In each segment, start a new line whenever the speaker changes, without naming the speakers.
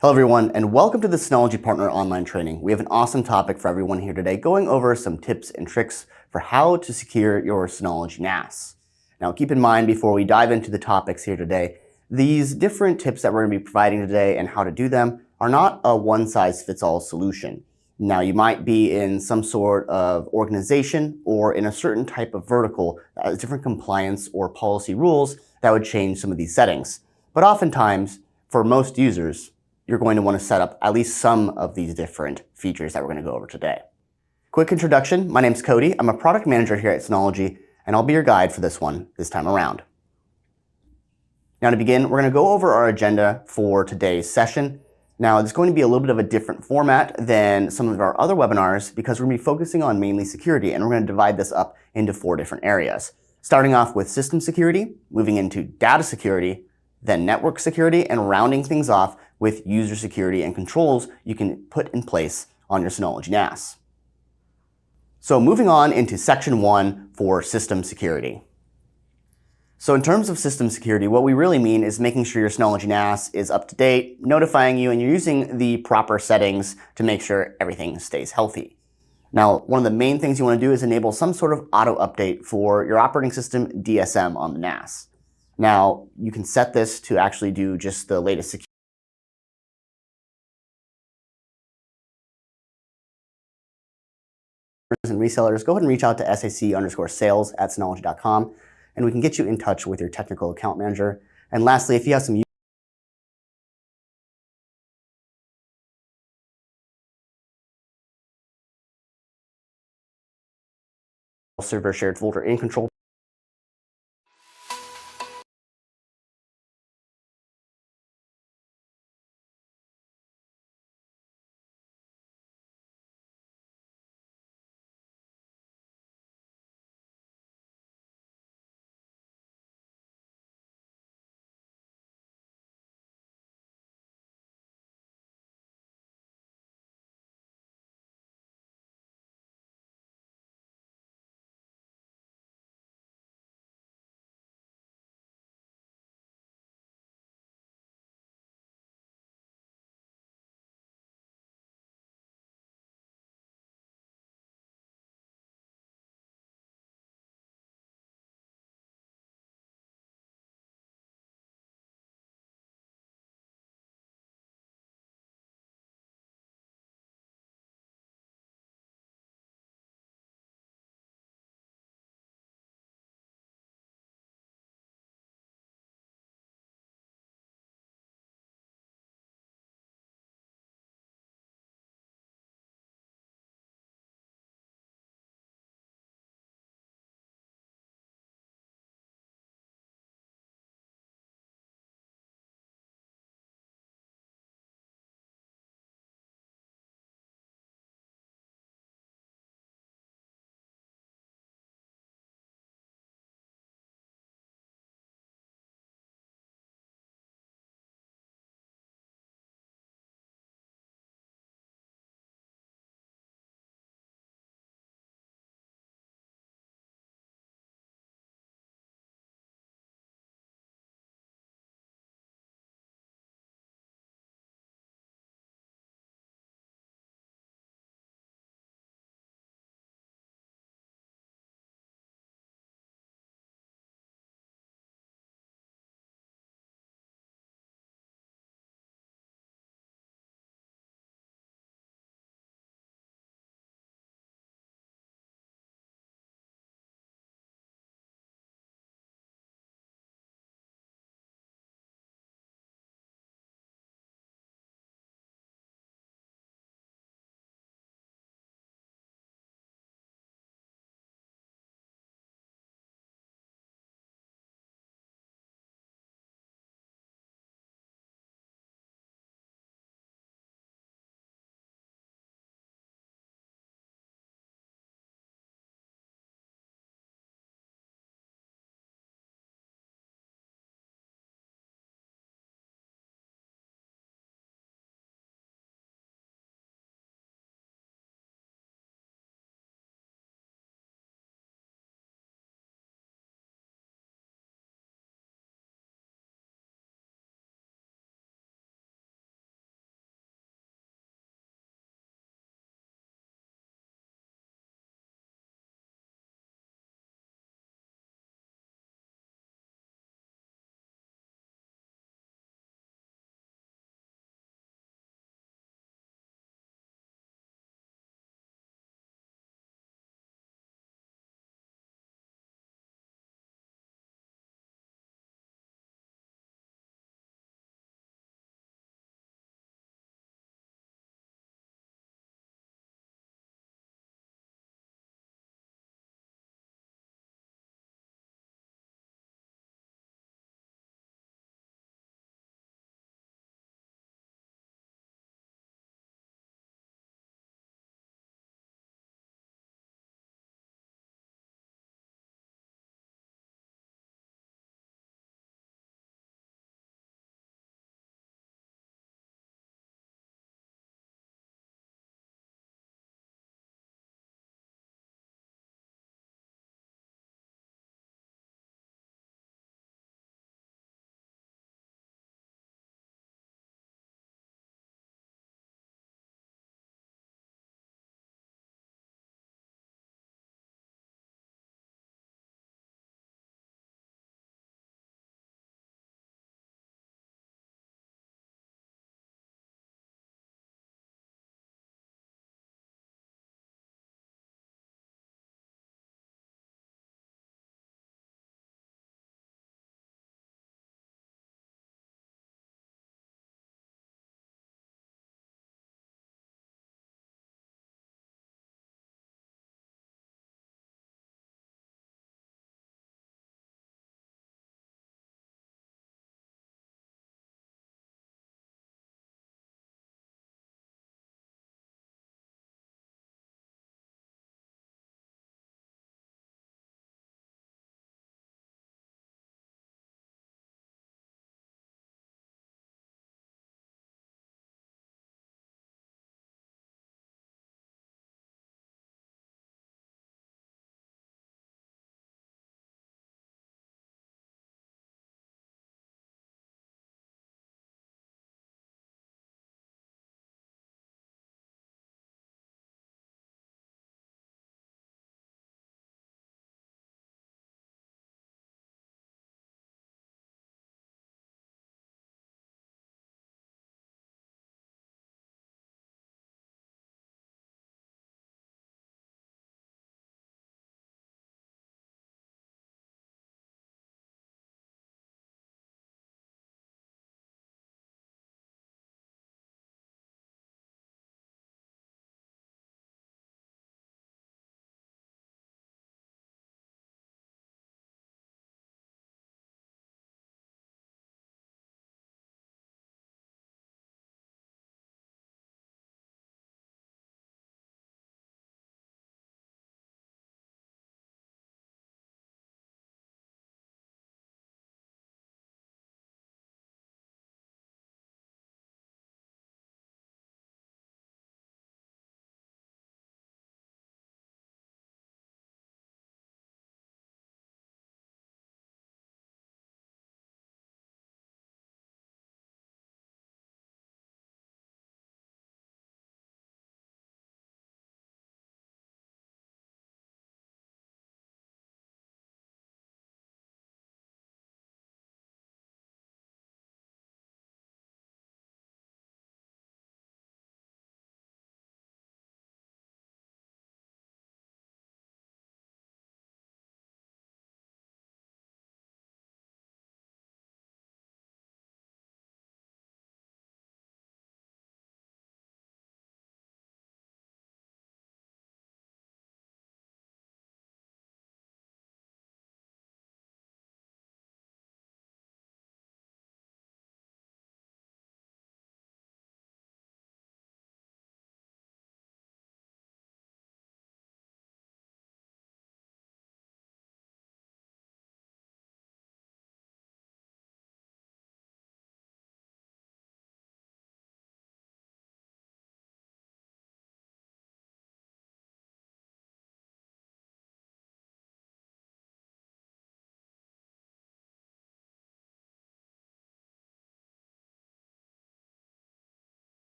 Hello everyone, and welcome to the Synology Partner Online Training. We have an awesome topic for everyone here today, going over some tips and tricks for how to secure your Synology NAS. Now keep in mind, before we dive into the topics here today, these different tips that we're going to be providing today and how to do them are not a one-size-fits-all solution. Now you might be in some sort of organization or in a certain type of vertical that has different compliance or policy rules that would change some of these settings. But oftentimes, for most users, you're going to want to set up at least some of these different features that we're going to go over today. Quick introduction, my name's Cody. I'm a product manager here at Synology, and I'll be your guide for this one this time around. Now to begin, we're going to go over our agenda for today's session. Now it's going to be a little bit of a different format than some of our other webinars because we're going to be focusing on mainly security, and we're going to divide this up into 4 different areas. Starting off with system security, moving into data security, then network security, and rounding things off with user security and controls you can put in place on your Synology NAS. So moving on into section 1 for system security. So in terms of system security, what we really mean is making sure your Synology NAS is up to date, notifying you, and you're using the proper settings to make sure everything stays healthy. Now, one of the main things you want to do is enable some sort of auto update for your operating system DSM on the NAS. Now, you can set this to actually do just the latest security and resellers. Go ahead and reach out to sac_sales@synology.com, and we can get you in touch with your technical account manager. And lastly, if you have some server shared folder in control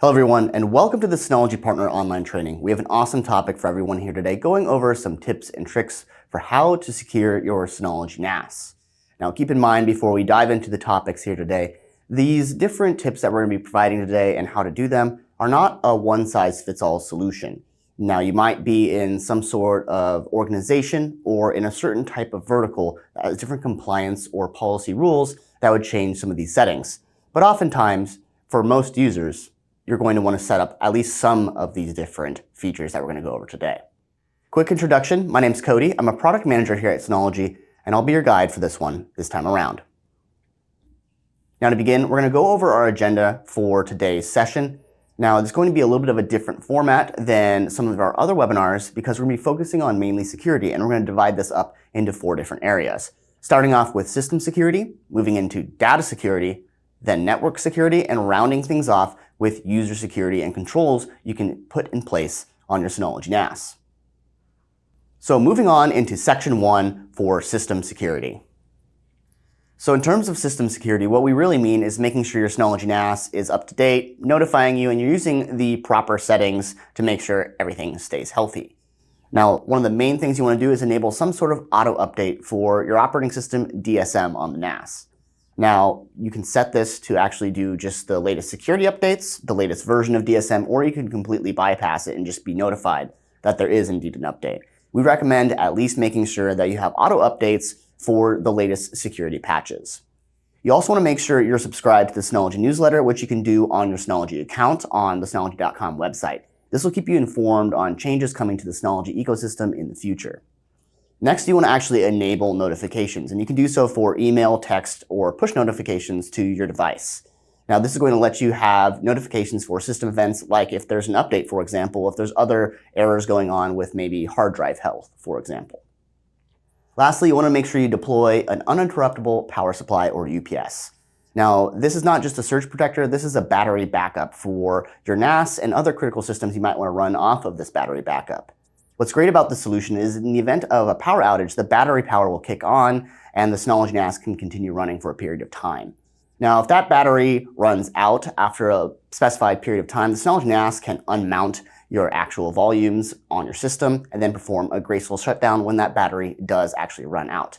Hello everyone, and welcome to the Synology Partner Online Training. We have an awesome topic for everyone here today, going over some tips and tricks for how to secure your Synology NAS. Now keep in mind, before we dive into the topics here today, these different tips that we're going to be providing today and how to do them are not a one-size-fits-all solution. Now you might be in some sort of organization or in a certain type of vertical that has different compliance or policy rules that would change some of these settings. But oftentimes, for most users, you're going to want to set up at least some of these different features that we're going to go over today. Quick introduction, my name's Cody. I'm a product manager here at Synology, and I'll be your guide for this one this time around. Now to begin, we're going to go over our agenda for today's session. Now it's going to be a little bit of a different format than some of our other webinars because we're going to be focusing on mainly security, and we're going to divide this up into 4 different areas. Starting off with system security, moving into data security, then network security, and rounding things off with user security and controls you can put in place on your Synology NAS. So moving on into section 1 for system security. So in terms of system security, what we really mean is making sure your Synology NAS is up to date, notifying you, and you're using the proper settings to make sure everything stays healthy. Now, one of the main things you want to do is enable some sort of auto update for your operating system DSM on the NAS. Now, you can set this to actually do just the latest security updates, the latest version of DSM, or you can completely bypass it and just be notified that there is indeed an update. We recommend at least making sure that you have auto updates for the latest security patches. You also want to make sure you're subscribed to the Synology newsletter, which you can do on your Synology account on the Synology.com website. This will keep you informed on changes coming to the Synology ecosystem in the future. Next, you want to actually enable notifications, and you can do so for email, text, or push notifications to your device. Now, this is going to let you have notifications for system events, like if there's an update, for example, if there's other errors going on with maybe hard drive health, for example. Lastly, you want to make sure you deploy an uninterruptible power supply, or UPS. Now, this is not just a surge protector, this is a battery backup for your NAS and other critical systems you might want to run off of this battery backup. What's great about this solution is in the event of a power outage, the battery power will kick on and the Synology NAS can continue running for a period of time. Now, if that battery runs out after a specified period of time, the Synology NAS can unmount your actual volumes on your system and then perform a graceful shutdown when that battery does actually run out.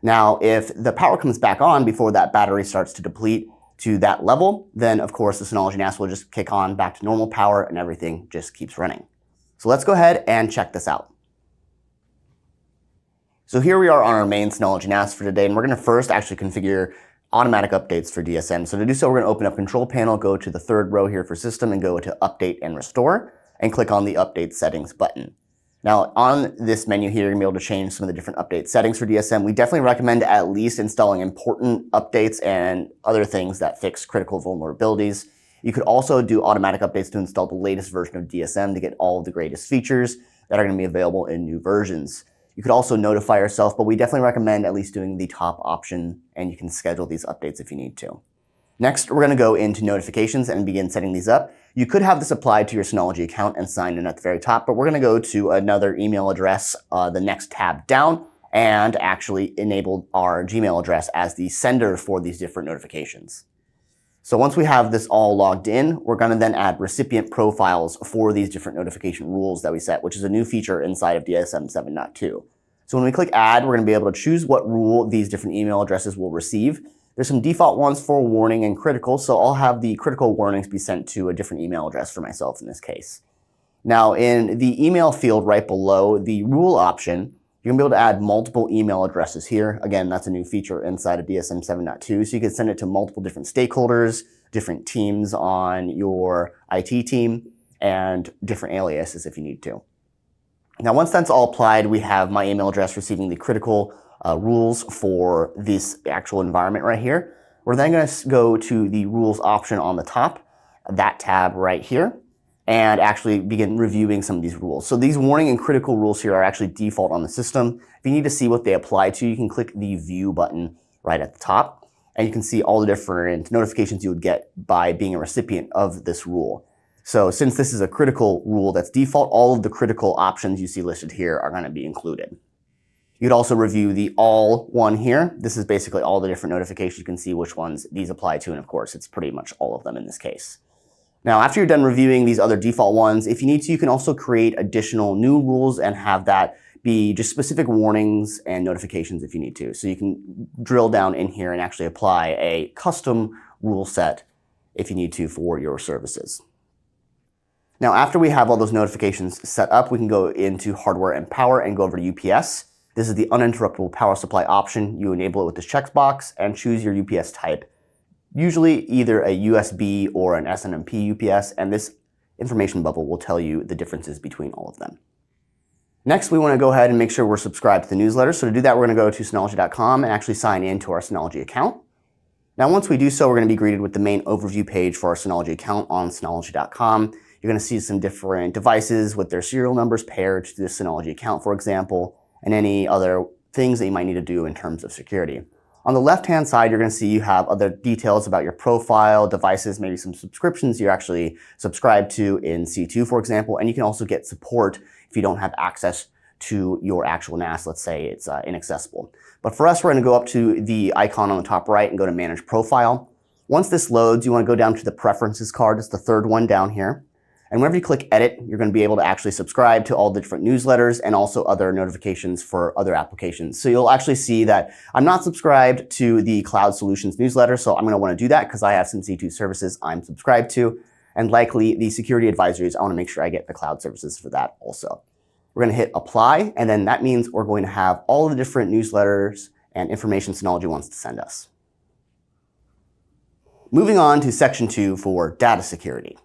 Now, if the power comes back on before that battery starts to deplete to that level, then of course the Synology NAS will just kick on back to normal power and everything just keeps running. So let's go ahead and check this out. So here we are on our main Synology NAS for today, and we're going to first actually configure automatic updates for DSM. So to do so, we're going to open up Control Panel, go to the 3rd row here for System, and go to Update and Restore, and click on the Update Settings button. Now on this menu here, you're going to be able to change some of the different update settings for DSM. We definitely recommend at least installing important updates and other things that fix critical vulnerabilities. You could also do automatic updates to install the latest version of DSM to get all of the greatest features that are going to be available in new versions. You could also notify yourself, but we definitely recommend at least doing the top option, and you can schedule these updates if you need to. Next, we're going to go into notifications and begin setting these up. You could have this applied to your Synology account and sign in at the very top, but we're going to go to another email address, the next tab down, and actually enable our Gmail address as the sender for these different notifications. So once we have this all logged in, we're going to then add recipient profiles for these different notification rules that we set, which is a new feature inside of DSM 7.2. So when we click add, we're going to be able to choose what rule these different email addresses will receive. There's some default ones for warning and critical, so I'll have the critical warnings be sent to a different email address for myself in this case. Now in the email field right below the rule option, you're going to be able to add multiple email addresses here. Again, that's a new feature inside of DSM 7.2. So you can send it to multiple different stakeholders, different teams on your IT team, and different aliases if you need to. Now, once that's all applied, we have my email address receiving the critical rules for this actual environment right here. We're then going to go to the rules option on the top, that tab right here, and actually begin reviewing some of these rules. So these warning and critical rules here are actually default on the system. If you need to see what they apply to, you can click the View button right at the top, and you can see all the different notifications you would get by being a recipient of this rule. So since this is a critical rule that's default, all of the critical options you see listed here are going to be included. You could also review the all one here. This is basically all the different notifications. You can see which ones these apply to, and of course, it's pretty much all of them in this case. Now, after you're done reviewing these other default ones, if you need to, you can also create additional new rules and have that be just specific warnings and notifications if you need to. So you can drill down in here and actually apply a custom rule set if you need to for your services. Now, after we have all those notifications set up, we can go into hardware and power and go over to UPS. This is the uninterruptible power supply option. You enable it with this checkbox and choose your UPS type. Usually either a USB or an SNMP UPS, and this information bubble will tell you the differences between all of them. Next, we want to go ahead and make sure we're subscribed to the newsletter. So to do that, we're going to go to Synology.com and actually sign in to our Synology account. Now, once we do so, we're going to be greeted with the main overview page for our Synology account on Synology.com. You're going to see some different devices with their serial numbers paired to the Synology account, for example, and any other things that you might need to do in terms of security. On the left-hand side, you're going to see you have other details about your profile, devices, maybe some subscriptions you're actually subscribed to in C2, for example, and you can also get support if you don't have access to your actual NAS. Let's say it's inaccessible. But for us, we're going to go up to the icon on the top right and go to Manage Profile. Once this loads, you want to go down to the Preferences card. It's the third one down here. And whenever you click Edit, you're going to be able to actually subscribe to all the different newsletters and also other notifications for other applications. So you'll actually see that I'm not subscribed to the Cloud Solutions newsletter, so I'm going to want to do that because I have some C2 services I'm subscribed to. And likely the security advisories, I want to make sure I get the cloud services for that also. We're going to hit Apply, and then that means we're going to have all of the different newsletters and information Synology wants to send us. Moving on to Section 2 for data security.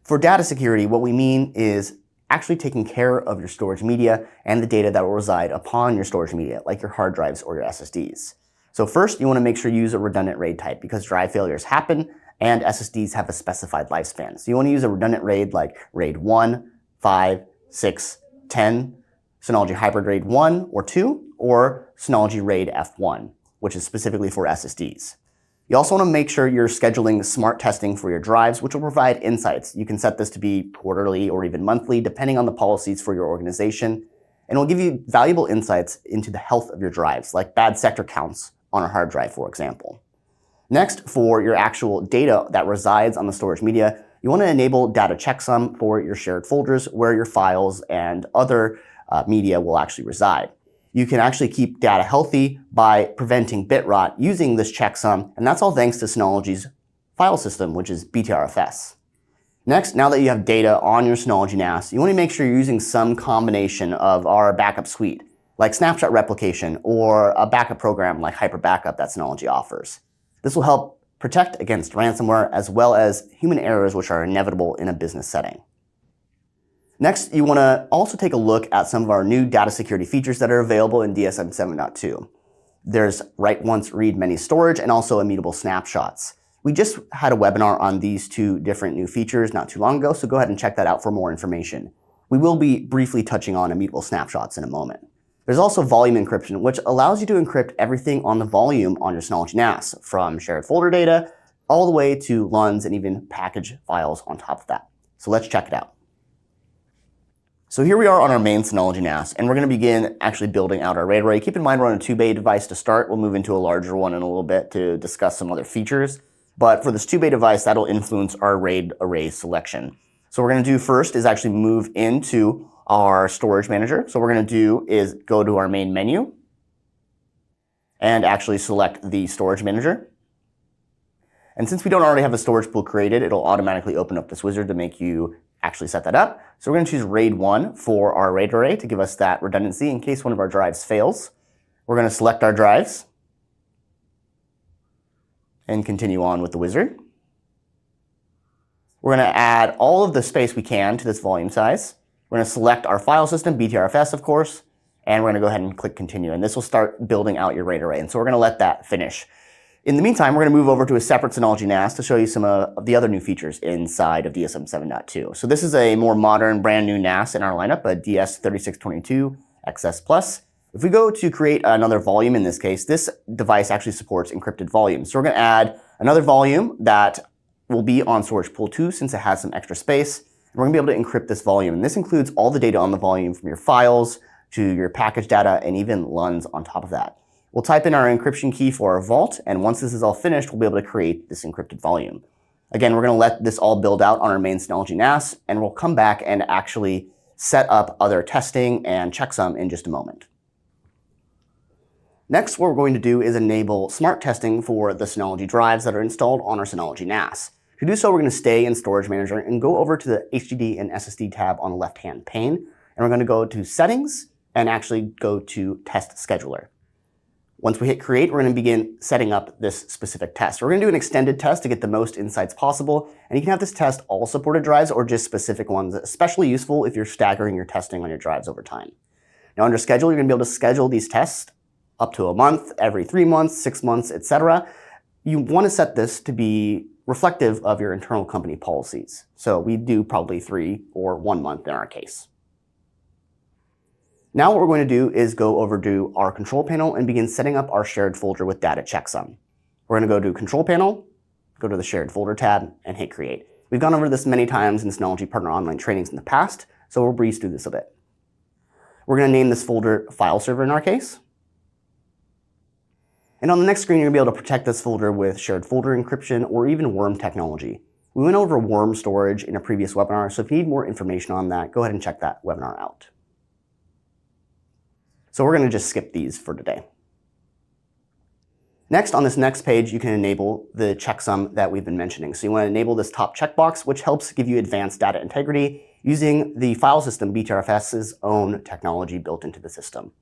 For data security, what we mean is actually taking care of your storage media and the data that will reside upon your storage media, like your hard drives or your SSDs. So first, you want to make sure you use a redundant RAID type because drive failures happen and SSDs have a specified lifespan. So you want to use a redundant RAID like RAID 1, 5, 6, 10, Synology Hybrid RAID 1 or 2, or Synology RAID F1, which is specifically for SSDs. You also want to make sure you're scheduling smart testing for your drives, which will provide insights. You can set this to be quarterly or even monthly, depending on the policies for your organization, and it will give you valuable insights into the health of your drives, like bad sector counts on a hard drive, for example. Next, for your actual data that resides on the storage media, you want to enable data checksum for your shared folders where your files and other media will actually reside. You can actually keep data healthy by preventing bit rot using this checksum, and that's all thanks to Synology's file system, which is BTRFS. Next, now that you have data on your Synology NAS, you want to make sure you're using some combination of our backup suite, like snapshot replication or a backup program like Hyper Backup that Synology offers. This will help protect against ransomware as well as human errors which are inevitable in a business setting. Next, you want to also take a look at some of our new data security features that are available in DSM 7.2. There's write once, read many storage, and also immutable snapshots. We just had a webinar on these two different new features not too long ago, so go ahead and check that out for more information. We will be briefly touching on immutable snapshots in a moment. There's also volume encryption, which allows you to encrypt everything on the volume on your Synology NAS, from shared folder data all the way to LUNs and even package files on top of that. So let's check it out. So here we are on our main Synology NAS, and we're going to begin actually building out our RAID array. Keep in mind we're on a 2-bay device to start. We'll move into a larger one in a little bit to discuss some other features. But for this 2-bay device, that'll influence our RAID array selection. So what we're going to do first is actually move into our storage manager. So what we're going to do is go to our main menu and actually select the storage manager. And since we don't already have a storage pool created, it'll automatically open up this wizard to make you actually set that up. So we're going to choose RAID 1 for our RAID array to give us that redundancy in case one of our drives fails. We're going to select our drives and continue on with the wizard. We're going to add all of the space we can to this volume size. We're going to select our file system, BTRFS of course, and we're going to go ahead and click continue. And this will start building out your RAID array. And so we're going to let that finish. In the meantime, we're going to move over to a separate Synology NAS to show you some of the other new features inside of DSM 7.2. So this is a more modern, brand new NAS in our lineup, a DS3622 XS Plus. If we go to create another volume in this case, this device actually supports encrypted volumes. So we're going to add another volume that will be on storage pool 2 since it has some extra space. And we're going to be able to encrypt this volume. And this includes all the data on the volume from your files to your package data and even LUNs on top of that. We'll type in our encryption key for our vault, and once this is all finished, we'll be able to create this encrypted volume. Again, we're going to let this all build out on our main Synology NAS, and we'll come back and actually set up other testing and checksum in just a moment. Next, what we're going to do is enable smart testing for the Synology drives that are installed on our Synology NAS. To do so, we're going to stay in Storage Manager and go over to the HDD and SSD tab on the left-hand pane, and we're going to go to Settings and actually go to Test Scheduler. Once we hit Create, we're going to begin setting up this specific test. We're going to do an extended test to get the most insights possible, and you can have this test all supported drives or just specific ones, especially useful if you're staggering your testing on your drives over time. Now under Schedule, you're going to be able to schedule these tests up to a month, every 3 months, 6 months, etc. You want to set this to be reflective of your internal company policies. So we do probably 3 or 1 month in our case. Now what we're going to do is go over to our control panel and begin setting up our shared folder with data checksum. We're going to go to Control Panel, go to the Shared Folder tab, and hit Create. We've gone over this many times in Synology Partner Online trainings in the past, so we'll breeze through this a bit. We're going to name this folder File Server in our case. And on the next screen, you're going to be able to protect this folder with shared folder encryption or even worm technology. We went over worm storage in a previous webinar, so if you need more information on that, go ahead and check that webinar out. So we're going to just skip these for today. Next, on this next page, you can enable the checksum that we've been mentioning. So you want to enable this top checkbox, which helps give you advanced data integrity using the file system BTRFS's own technology built into the system.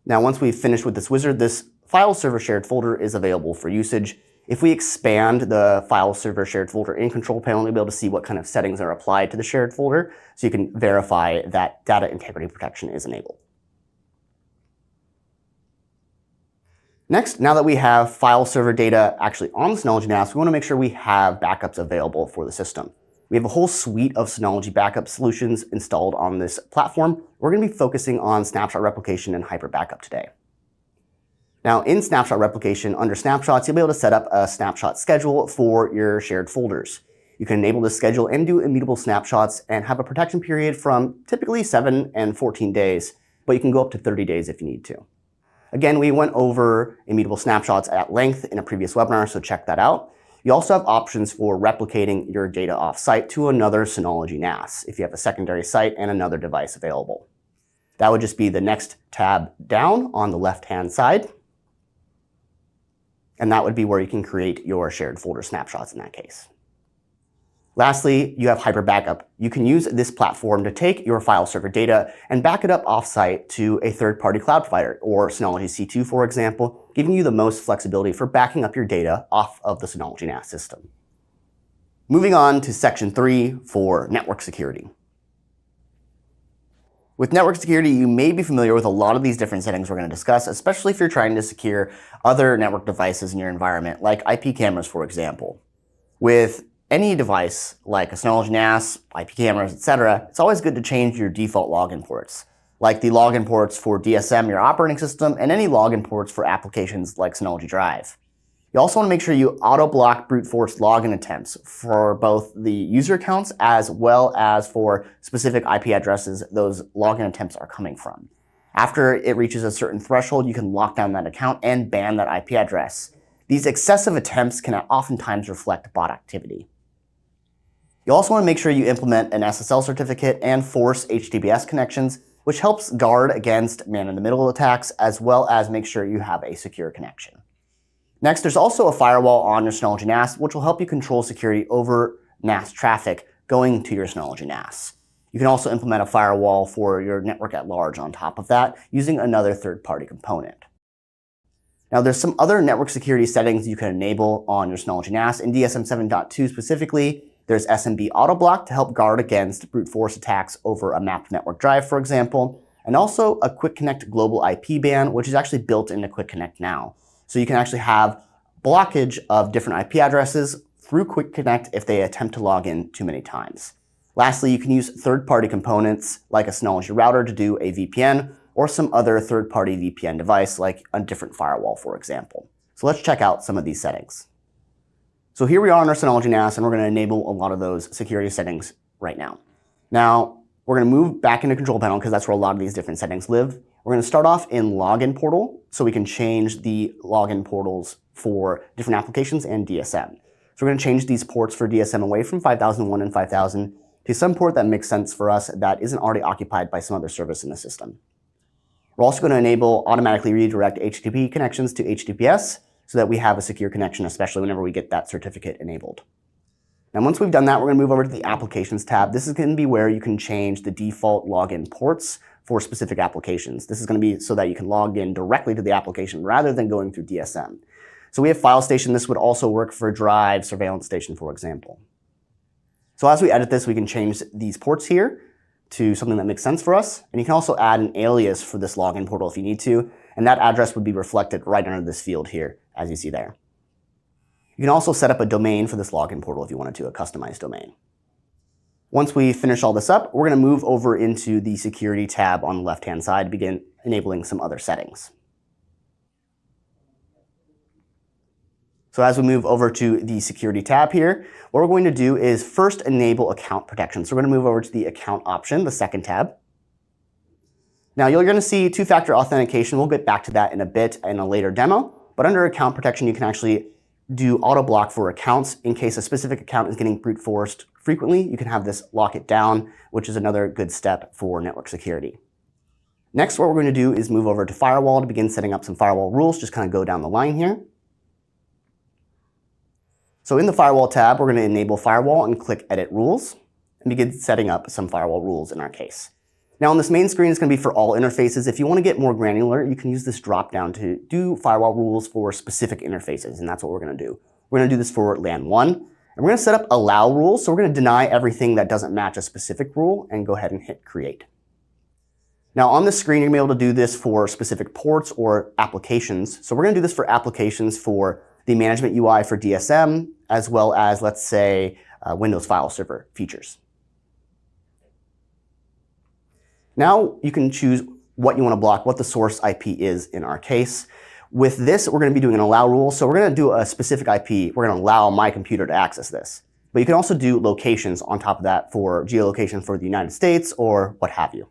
Now, once we've finished with this wizard, this file server shared folder is available for usage. If we expand the file server shared folder in Control Panel, you'll be able to see what kind of settings are applied to the shared folder, so you can verify that data integrity protection is enabled. Next, now that we have file server data actually on the Synology NAS, we want to make sure we have backups available for the system. We have a whole suite of Synology backup solutions installed on this platform. We're going to be focusing on snapshot replication and hyper backup today. Now in snapshot replication, under snapshots, you'll be able to set up a snapshot schedule for your shared folders. You can enable this schedule and do immutable snapshots and have a protection period from typically 7 and 14 days, but you can go up to 30 days if you need to. Again, we went over immutable snapshots at length in a previous webinar, so check that out. You also have options for replicating your data off-site to another Synology NAS if you have a secondary site and another device available. That would just be the next tab down on the left-hand side. And that would be where you can create your shared folder snapshots in that case. Lastly, you have hyper backup. You can use this platform to take your file server data and back it up offsite to a third-party cloud provider, or Synology C2, for example, giving you the most flexibility for backing up your data off of the Synology NAS system. Moving on to section 3 for network security. With network security, you may be familiar with a lot of these different settings we're going to discuss, especially if you're trying to secure other network devices in your environment, like IP cameras, for example. With any device, like a Synology NAS, IP cameras, etc., it's always good to change your default login ports, like the login ports for DSM, your operating system, and any login ports for applications like Synology Drive. You also want to make sure you auto-block brute force login attempts for both the user accounts as well as for specific IP addresses those login attempts are coming from. After it reaches a certain threshold, you can lock down that account and ban that IP address. These excessive attempts can oftentimes reflect bot activity. You also want to make sure you implement an SSL certificate and force HTTPS connections, which helps guard against man-in-the-middle attacks, as well as make sure you have a secure connection. Next, there's also a firewall on your Synology NAS, which will help you control security over NAS traffic going to your Synology NAS. You can also implement a firewall for your network at large on top of that, using another third-party component. Now, there's some other network security settings you can enable on your Synology NAS. In DSM 7.2 specifically, there's SMB auto block to help guard against brute force attacks over a mapped network drive, for example, and also a Quick Connect global IP ban, which is actually built into Quick Connect now. So you can actually have blockage of different IP addresses through Quick Connect if they attempt to log in too many times. Lastly, you can use third-party components like a Synology router to do a VPN or some other third-party VPN device like a different firewall, for example. So let's check out some of these settings. So here we are on our Synology NAS, and we're going to enable a lot of those security settings right now. Now, we're going to move back into Control Panel because that's where a lot of these different settings live. We're going to start off in login portal so we can change the login portals for different applications and DSM. So we're going to change these ports for DSM away from 5001 and 5000 to some port that makes sense for us that isn't already occupied by some other service in the system. We're also going to enable automatically redirect HTTP connections to HTTPS so that we have a secure connection, especially whenever we get that certificate enabled. Now, once we've done that, we're going to move over to the Applications tab. This is going to be where you can change the default login ports for specific applications. This is going to be so that you can log in directly to the application rather than going through DSM. So we have File Station. This would also work for Drive, Surveillance Station, for example. So as we edit this, we can change these ports here to something that makes sense for us. And you can also add an alias for this login portal if you need to. And that address would be reflected right under this field here, as you see there. You can also set up a domain for this login portal if you wanted to, a customized domain. Once we finish all this up, we're going to move over into the Security tab on the left-hand side to begin enabling some other settings. So as we move over to the Security tab here, what we're going to do is first enable account protection. So we're going to move over to the Account option, the second tab. Now you're going to see two-factor authentication. We'll get back to that in a bit in a later demo. But under account protection, you can actually do auto block for accounts. In case a specific account is getting brute forced frequently, you can have this lock it down, which is another good step for network security. Next, what we're going to do is move over to firewall to begin setting up some firewall rules. Just kind of go down the line here. So in the firewall tab, we're going to enable firewall and click edit rules and begin setting up some firewall rules in our case. Now on this main screen, it's going to be for all interfaces. If you want to get more granular, you can use this drop down to do firewall rules for specific interfaces, and that's what we're going to do. We're going to do this for LAN 1, and we're going to set up allow rules. So we're going to deny everything that doesn't match a specific rule and go ahead and hit create. Now on the screen, you're going to be able to do this for specific ports or applications. So we're going to do this for applications for the management UI for DSM, as well as, let's say, Windows file server features. Now you can choose what you want to block, what the source IP is in our case. With this, we're going to be doing an allow rule. So we're going to do a specific IP. We're going to allow my computer to access this. But you can also do locations on top of that for geolocation for the United States or what have you.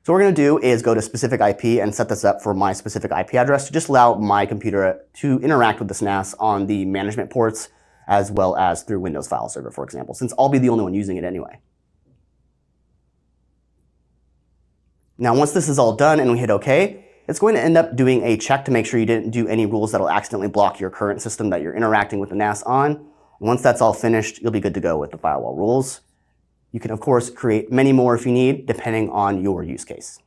So what we're going to do is go to specific IP and set this up for my specific IP address to just allow my computer to interact with this NAS on the management ports as well as through Windows file server, for example, since I'll be the only one using it anyway. Now, once this is all done and we hit OK, it's going to end up doing a check to make sure you didn't do any rules that will accidentally block your current system that you're interacting with the NAS on. And once that's all finished, you'll be good to go with the firewall rules. You can, of course, create many more if you need, depending on your use case.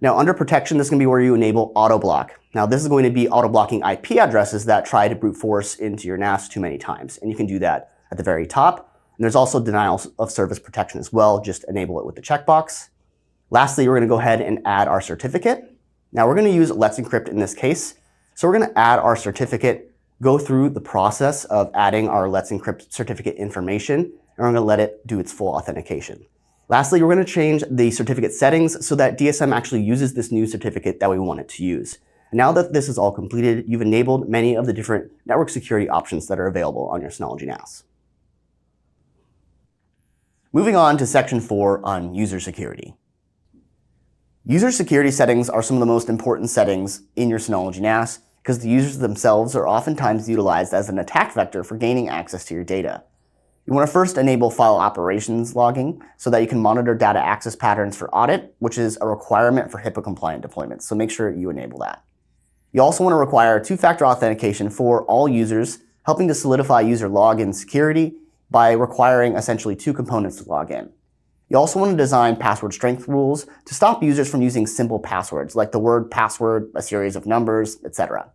Now, under protection, this is going to be where you enable auto block. Now, this is going to be auto blocking IP addresses that try to brute force into your NAS too many times. And you can do that at the very top. And there's also denial of service protection as well. Just enable it with the checkbox. Lastly, we're going to go ahead and add our certificate. Now, we're going to use Let's Encrypt in this case. So we're going to add our certificate, go through the process of adding our Let's Encrypt certificate information, and we're going to let it do its full authentication. Lastly, we're going to change the certificate settings so that DSM actually uses this new certificate that we want it to use. And now that this is all completed, you've enabled many of the different network security options that are available on your Synology NAS. Moving on to Section 4 on user security. User security settings are some of the most important settings in your Synology NAS because the users themselves are oftentimes utilized as an attack vector for gaining access to your data. You want to first enable file operations logging so that you can monitor data access patterns for audit, which is a requirement for HIPAA compliant deployments, so make sure you enable that. You also want to require two-factor authentication for all users, helping to solidify user login security by requiring essentially two components to log in. You also want to design password strength rules to stop users from using simple passwords like the word password, a series of numbers, etc.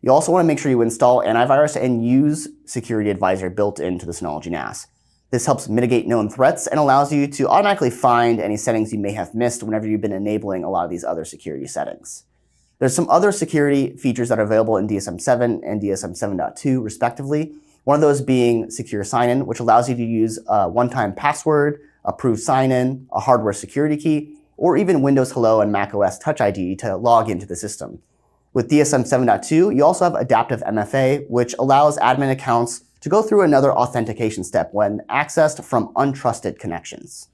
You also want to make sure you install antivirus and use Security Advisor built into the Synology NAS. This helps mitigate known threats and allows you to automatically find any settings you may have missed whenever you've been enabling a lot of these other security settings. There's some other security features that are available in DSM-7 and DSM-7.2 respectively. One of those being Secure Sign-In, which allows you to use a one-time password, approved sign-in, a hardware security key, or even Windows Hello and macOS Touch ID to log into the system. With DSM 7.2, you also have Adaptive MFA, which allows admin accounts to go through another authentication step when accessed from untrusted connections.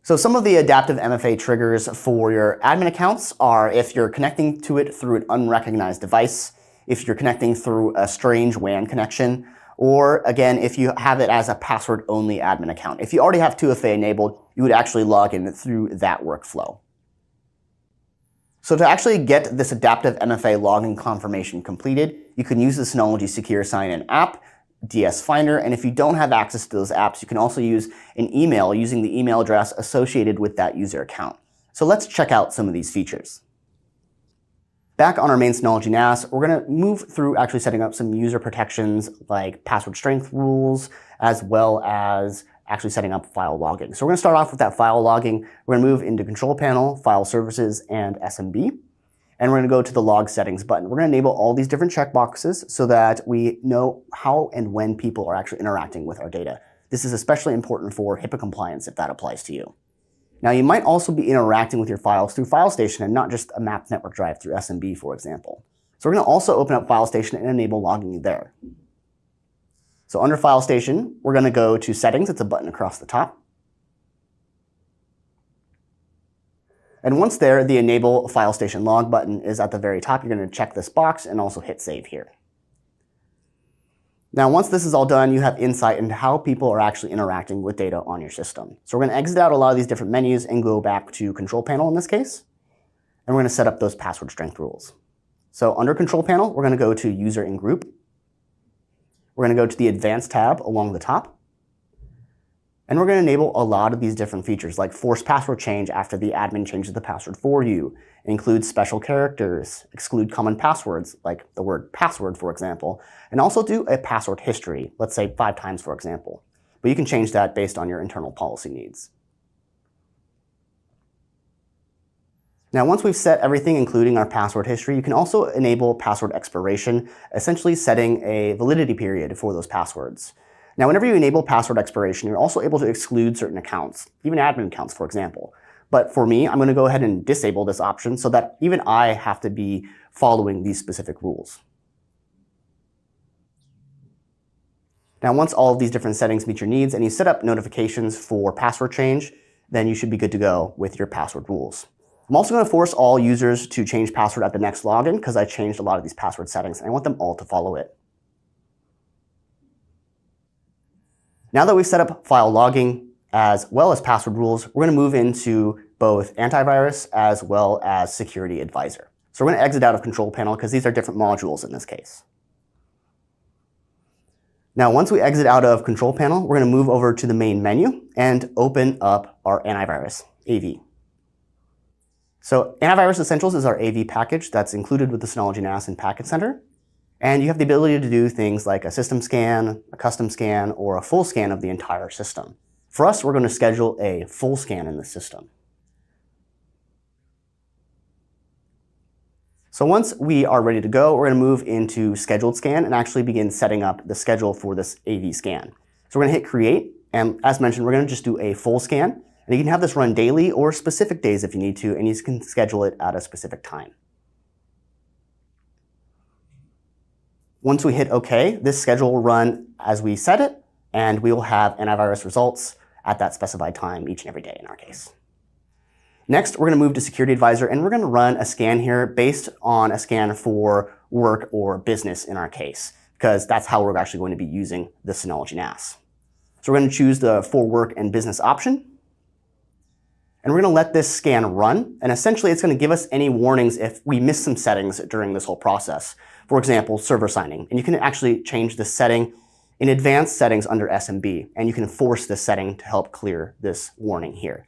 So some of the adaptive MFA triggers for your admin accounts are if you're connecting to it through an unrecognized device, if you're connecting through a strange WAN connection, or again, if you have it as a password-only admin account. If you already have 2FA enabled, you would actually log in through that workflow. So to actually get this adaptive MFA login confirmation completed, you can use the Synology Secure Sign-In app, DS Finder, and if you don't have access to those apps, you can also use an email using the email address associated with that user account. So let's check out some of these features. Back on our main Synology NAS, we're going to move through actually setting up some user protections like password strength rules, as well as actually setting up file logging. So we're going to start off with that file logging. We're going to move into Control Panel, File Services, and SMB. And we're going to go to the Log Settings button. We're going to enable all these different checkboxes so that we know how and when people are actually interacting with our data. This is especially important for HIPAA compliance if that applies to you. Now, you might also be interacting with your files through FileStation and not just a mapped network drive through SMB, for example. So we're going to also open up FileStation and enable logging there. So under FileStation, we're going to go to Settings. It's a button across the top. And once there, the Enable FileStation Log button is at the very top. You're going to check this box and also hit Save here. Now, once this is all done, you have insight into how people are actually interacting with data on your system. So we're going to exit out a lot of these different menus and go back to Control Panel in this case. And we're going to set up those password strength rules. So under Control Panel, we're going to go to User and Group. We're going to go to the Advanced tab along the top. And we're going to enable a lot of these different features like force password change after the admin changes the password for you, include special characters, exclude common passwords like the word password, for example, and also do a password history, let's say 5 times, for example. But you can change that based on your internal policy needs. Now, once we've set everything, including our password history, you can also enable password expiration, essentially setting a validity period for those passwords. Now, whenever you enable password expiration, you're also able to exclude certain accounts, even admin accounts, for example. But for me, I'm going to go ahead and disable this option so that even I have to be following these specific rules. Now, once all of these different settings meet your needs and you set up notifications for password change, then you should be good to go with your password rules. I'm also going to force all users to change password at the next login because I changed a lot of these password settings and I want them all to follow it. Now that we've set up file logging as well as password rules, we're going to move into both antivirus as well as security advisor. So we're going to exit out of Control Panel because these are different modules in this case. Now, once we exit out of Control Panel, we're going to move over to the main menu and open up our antivirus, AV. So Antivirus Essentials is our AV package that's included with the Synology NAS and Packet Center. And you have the ability to do things like a system scan, a custom scan, or a full scan of the entire system. For us, we're going to schedule a full scan in the system. So once we are ready to go, we're going to move into Scheduled Scan and actually begin setting up the schedule for this AV scan. So we're going to hit Create, and as mentioned, we're going to just do a full scan. And you can have this run daily or specific days if you need to, and you can schedule it at a specific time. Once we hit OK, this schedule will run as we set it, and we will have antivirus results at that specified time each and every day in our case. Next, we're going to move to Security Advisor, and we're going to run a scan here based on a scan for work or business in our case, because that's how we're actually going to be using the Synology NAS. So we're going to choose the For Work and Business option. And we're going to let this scan run, and essentially it's going to give us any warnings if we miss some settings during this whole process. For example, server signing. And you can actually change the setting in advanced settings under SMB, and you can force this setting to help clear this warning here.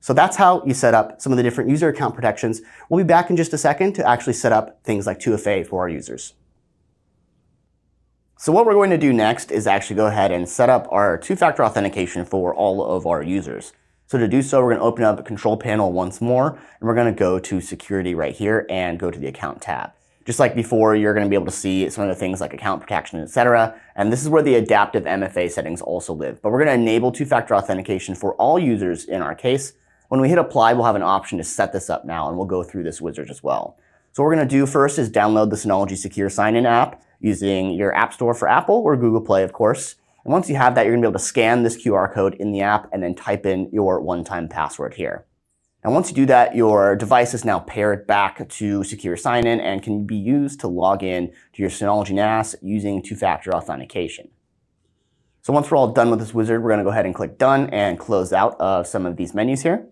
So that's how you set up some of the different user account protections. We'll be back in just a second to actually set up things like 2FA for our users. So what we're going to do next is actually go ahead and set up our two-factor authentication for all of our users. So to do so, we're going to open up the Control Panel once more, and we're going to go to Security right here and go to the Account tab. Just like before, you're going to be able to see some of the things like account protection, etc. And this is where the adaptive MFA settings also live. But we're going to enable two-factor authentication for all users in our case. When we hit Apply, we'll have an option to set this up now, and we'll go through this wizard as well. So what we're going to do first is download the Synology Secure Sign-In app using your App Store for Apple or Google Play, of course. And once you have that, you're going to be able to scan this QR code in the app and then type in your one-time password here. And once you do that, your device is now paired back to secure sign-in and can be used to log in to your Synology NAS using two-factor authentication. So once we're all done with this wizard, we're going to go ahead and click Done and close out of some of these menus here.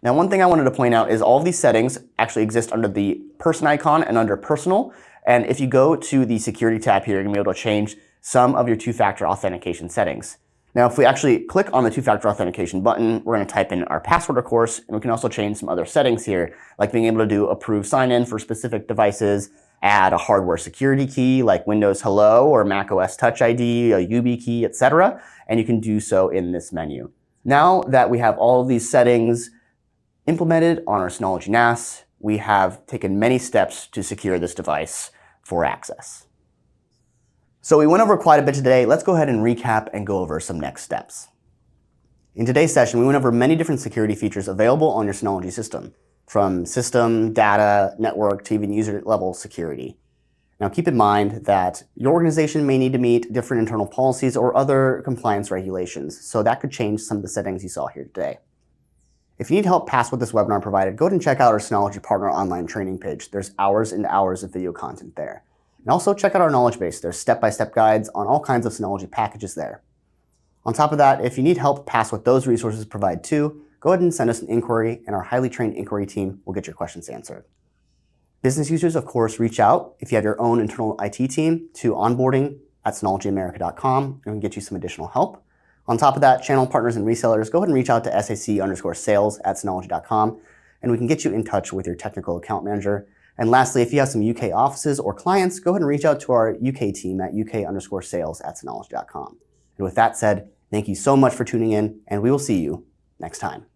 Now, one thing I wanted to point out is all of these settings actually exist under the person icon and under Personal. And if you go to the Security tab here, you're going to be able to change some of your two-factor authentication settings. Now, if we actually click on the two-factor authentication button, we're going to type in our password, of course, and we can also change some other settings here, like being able to do approve sign-in for specific devices, add a hardware security key like Windows Hello or macOS Touch ID, a YubiKey, etc. And you can do so in this menu. Now that we have all of these settings implemented on our Synology NAS, we have taken many steps to secure this device for access. So we went over quite a bit today. Let's go ahead and recap and go over some next steps. In today's session, we went over many different security features available on your Synology system, from system, data, network, to even user level security. Now keep in mind that your organization may need to meet different internal policies or other compliance regulations, so that could change some of the settings you saw here today. If you need help past what this webinar provided, go ahead and check out our Synology Partner online training page. There's hours and hours of video content there. And also check out our knowledge base. There's step-by-step guides on all kinds of Synology packages there. On top of that, if you need help past what those resources provide too, go ahead and send us an inquiry, and our highly trained inquiry team will get your questions answered. Business users, of course, reach out if you have your own internal IT team to onboarding@synologyamerica.com, and we can get you some additional help. On top of that, channel partners and resellers, go ahead and reach out to sac_sales@synology.com, and we can get you in touch with your technical account manager. And lastly, if you have some UK offices or clients, go ahead and reach out to our UK team at uk_sales@synology.com. And with that said, thank you so much for tuning in, and we will see you next time.